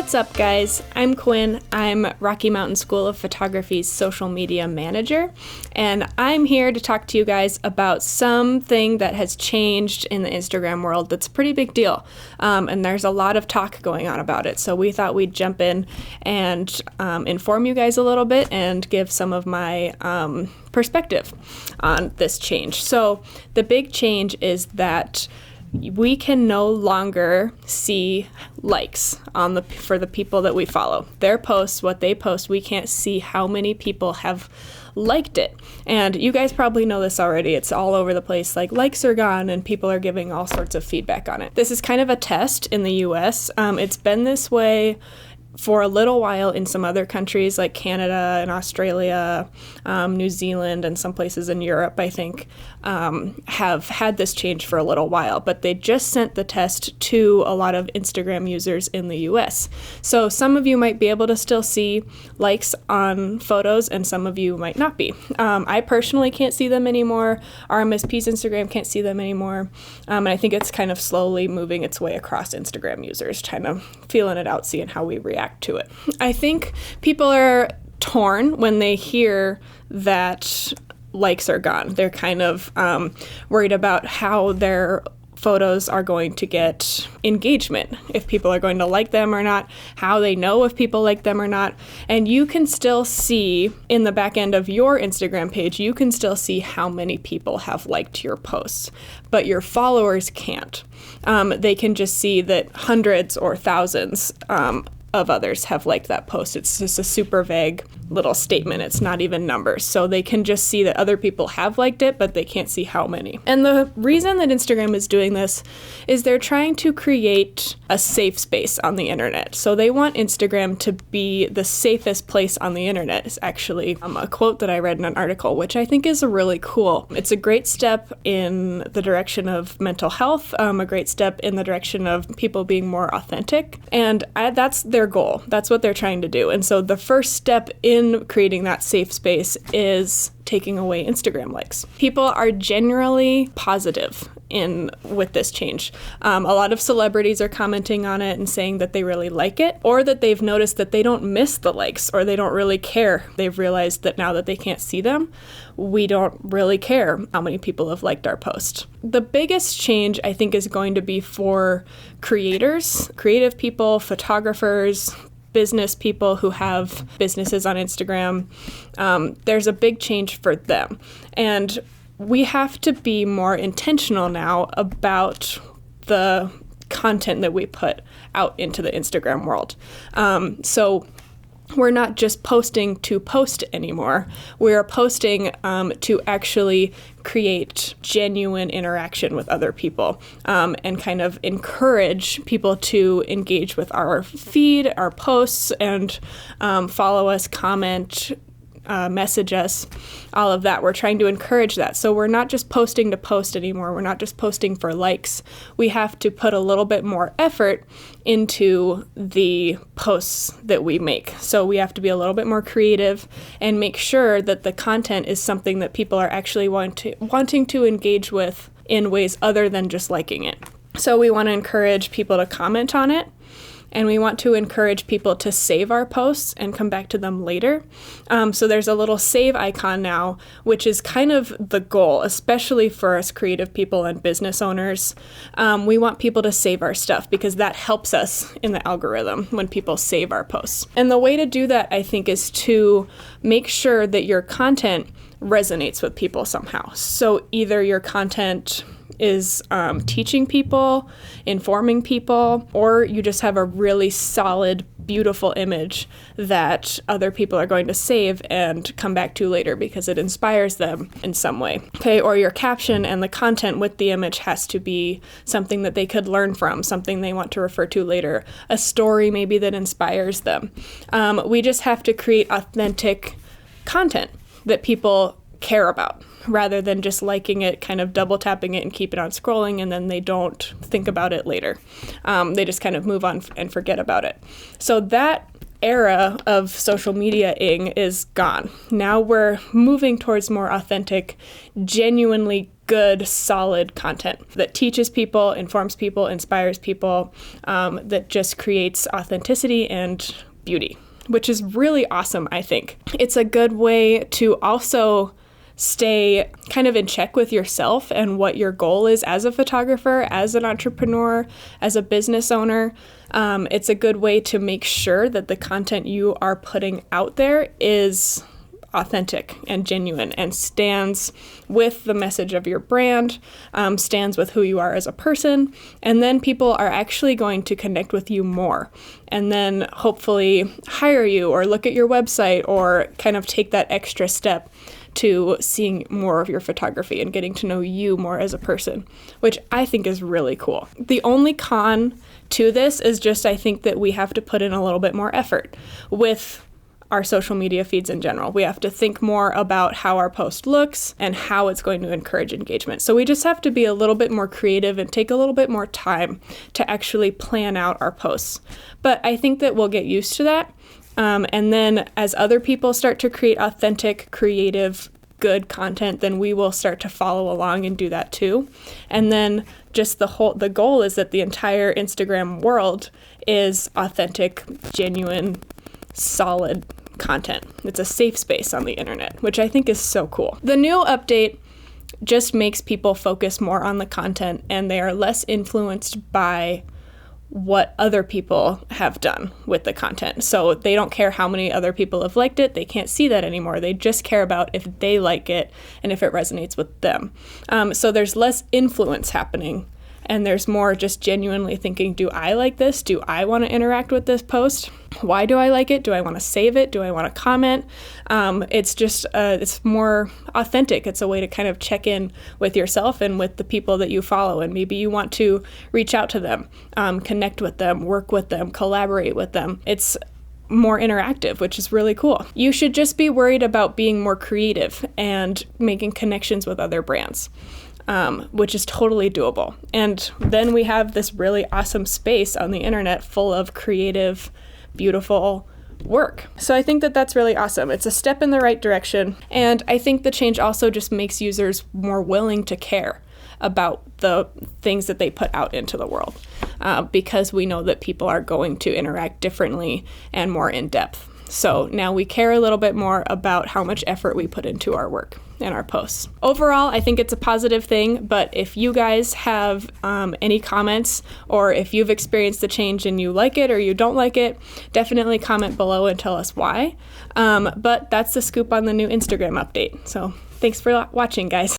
What's up, guys? I'm Quinn. I'm Rocky Mountain School of Photography's social media manager, and I'm here to talk to you guys about something that has changed in the Instagram world that's a pretty big deal, and there's a lot of talk going on about it, so we thought we'd jump in and inform you guys a little bit and give some of my perspective on this change. So the big change is that we can no longer see likes for the people that we follow. Their posts, what they post, we can't see how many people have liked it. And you guys probably know this already. It's all over the place. Like, likes are gone and people are giving all sorts of feedback on it. This is kind of a test in the US. It's been this way for a little while in some other countries like Canada and Australia, New Zealand, and some places in Europe, I think, have had this change for a little while, but they just sent the test to a lot of Instagram users in the US. So some of you might be able to still see likes on photos and some of you might not be. I personally can't see them anymore. RMSP's Instagram can't see them anymore. And I think it's kind of slowly moving its way across Instagram users, kind of feeling it out, seeing how we react to it. I think people are torn when they hear that likes are gone. They're kind of worried about how their photos are going to get engagement, if people are going to like them or not, how they know if people like them or not. And you can still see in the back end of your Instagram page, you can still see how many people have liked your posts, but your followers can't. They can just see that hundreds or thousands of others have liked that post. It's just a super vague little statement. It's not even numbers. So they can just see that other people have liked it, but they can't see how many. And the reason that Instagram is doing this is they're trying to create a safe space on the internet. So they want Instagram to be the safest place on the internet. It's actually a quote that I read in an article, which I think is really cool. It's a great step in the direction of mental health, a great step in the direction of people being more authentic. And that's their goal. That's what they're trying to do. And so the first step in creating that safe space is taking away Instagram likes. People are generally positive with this change. A lot of celebrities are commenting on it and saying that they really like it, or that they've noticed that they don't miss the likes, or they don't really care. They've realized that now that they can't see them, we don't really care how many people have liked our post. The biggest change, I think, is going to be for creators, creative people, photographers, business people who have businesses on Instagram. There's a big change for them. And we have to be more intentional now about the content that we put out into the Instagram world. So we're not just posting to post anymore. We're posting to actually create genuine interaction with other people, and kind of encourage people to engage with our feed, our posts, and follow us, comment, message us, all of that. We're trying to encourage that. So we're not just posting to post anymore. We're not just posting for likes. We have to put a little bit more effort into the posts that we make. So we have to be a little bit more creative and make sure that the content is something that people are actually wanting to engage with in ways other than just liking it. So we want to encourage people to comment on it. And we want to encourage people to save our posts and come back to them later. So there's a little save icon now, which is kind of the goal, especially for us creative people and business owners. We want people to save our stuff because that helps us in the algorithm when people save our posts. And the way to do that, I think, is to make sure that your content resonates with people somehow. So either your content is teaching people, informing people, or you just have a really solid, beautiful image that other people are going to save and come back to later because it inspires them in some way. Okay, or your caption and the content with the image has to be something that they could learn from, something they want to refer to later, a story maybe that inspires them. We just have to create authentic content that people care about, rather than just liking it, kind of double tapping it and keep it on scrolling, and then they don't think about it later. They just kind of move on and forget about it. So that era of social media-ing is gone. Now we're moving towards more authentic, genuinely good, solid content that teaches people, informs people, inspires people, that just creates authenticity and beauty, which is really awesome, I think. It's a good way to also stay kind of in check with yourself and what your goal is as a photographer, as an entrepreneur, as a business owner. It's a good way to make sure that the content you are putting out there is authentic and genuine and stands with the message of your brand, stands with who you are as a person, and then people are actually going to connect with you more and then hopefully hire you or look at your website or kind of take that extra step to seeing more of your photography and getting to know you more as a person, which I think is really cool. The only con to this is just I think that we have to put in a little bit more effort with our social media feeds in general. We have to think more about how our post looks and how it's going to encourage engagement. So we just have to be a little bit more creative and take a little bit more time to actually plan out our posts. But I think that we'll get used to that. And then as other people start to create authentic, creative, good content, then we will start to follow along and do that too. And then just the goal is that the entire Instagram world is authentic, genuine, solid content. It's a safe space on the internet, which I think is so cool. The new update just makes people focus more on the content and they are less influenced by what other people have done with the content. So they don't care how many other people have liked it. They can't see that anymore. They just care about if they like it and if it resonates with them. So there's less influence happening and there's more just genuinely thinking, do I like this? Do I want to interact with this post? Why do I like it? Do I want to save it? Do I want to comment? It's just, it's more authentic. It's a way to kind of check in with yourself and with the people that you follow. And maybe you want to reach out to them, connect with them, work with them, collaborate with them. It's more interactive, which is really cool. You should just be worried about being more creative and making connections with other brands. Which is totally doable. And then we have this really awesome space on the internet full of creative, beautiful work. So I think that that's really awesome. It's a step in the right direction. And I think the change also just makes users more willing to care about the things that they put out into the world because we know that people are going to interact differently and more in depth. So now we care a little bit more about how much effort we put into our work and our posts. Overall, I think it's a positive thing, but if you guys have any comments or if you've experienced the change and you like it or you don't like it, definitely comment below and tell us why. But that's the scoop on the new Instagram update. So thanks for watching, guys.